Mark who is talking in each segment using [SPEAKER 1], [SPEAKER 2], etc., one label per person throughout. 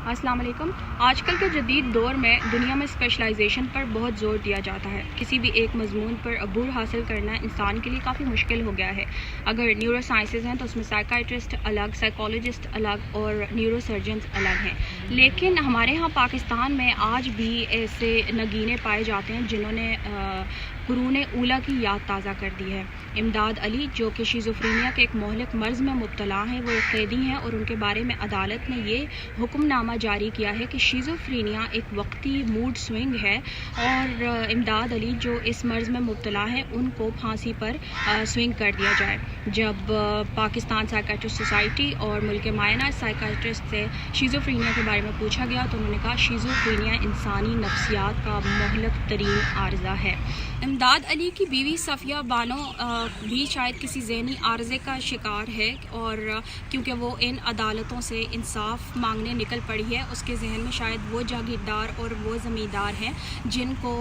[SPEAKER 1] السلام علیکم۔ آج کل کے جدید دور میں دنیا میں اسپیشلائزیشن پر بہت زور دیا جاتا ہے۔ کسی بھی ایک مضمون پر عبور حاصل کرنا انسان کے لیے کافی مشکل ہو گیا ہے۔ اگر نیورو سائنسز ہیں تو اس میں سائیکائٹرسٹ الگ، سائیکالوجسٹ الگ اور نیورو سرجنز الگ ہیں، لیکن ہمارے ہاں پاکستان میں آج بھی ایسے نگینے پائے جاتے ہیں جنہوں نے قرون اولیٰ کی یاد تازہ کر دی ہے۔ امداد علی جو کہ شیزوفرینیا کے ایک مہلک مرض میں مبتلا ہیں، وہ ایک قیدی ہیں اور ان کے بارے میں عدالت نے یہ حکم نامہ جاری کیا ہے کہ شیزوفرینیا ایک وقتی موڈ سوئنگ ہے اور امداد علی جو اس مرض میں مبتلا ہیں ان کو پھانسی پر سوئنگ کر دیا جائے۔ جب پاکستان سائیکیٹرسٹ سوسائٹی اور ملک معینہ سائیکیٹرسٹ سے شیزوفرینیا کے بارے میں پوچھا گیا تو انہوں نے کہا شیزوفرینیا انسانی نفسیات کا مہلک ترین عارضہ ہے۔ امداد علی کی بیوی صفیہ بانو بھی شاید کسی ذہنی عارضے کا شکار ہے، اور کیونکہ وہ ان عدالتوں سے انصاف مانگنے نکل پڑی ہے، اس کے ذہن میں شاید وہ جاگیردار اور وہ زمیندار ہیں جن کو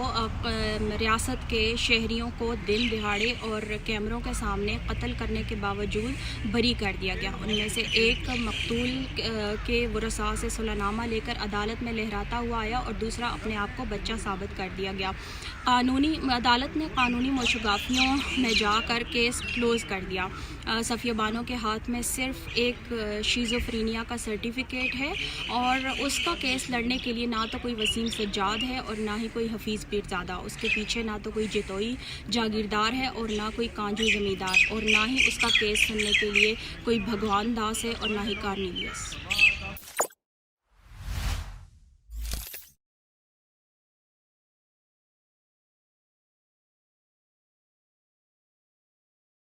[SPEAKER 1] ریاست کے شہریوں کو دن دہاڑے اور کیمروں کے سامنے قتل کرنے کے باوجود بری کر دیا گیا۔ ان میں سے ایک مقتول کے ورثاء سے صلح نامہ لے کر عدالت میں لہراتا ہوا آیا اور دوسرا اپنے آپ کو بچہ ثابت کر دیا گیا۔ عدالت نے قانونی موشگافیوں میں جا کر کیس کلوز کر دیا۔ صفیہ بانو کے ہاتھ میں صرف ایک شیزوفرینیا کا سرٹیفکیٹ ہے اور اس کا کیس لڑنے کے لیے نہ تو کوئی وسیم سجاد ہے اور نہ ہی کوئی حفیظ پیرزادہ، اس کے پیچھے نہ تو کوئی جتوئی جاگیردار ہے اور نہ کوئی کانجو زمیندار، اور نہ ہی اس کا کیس سننے کے لیے کوئی بھگوان داس ہے اور نہ ہی کارنیلیس۔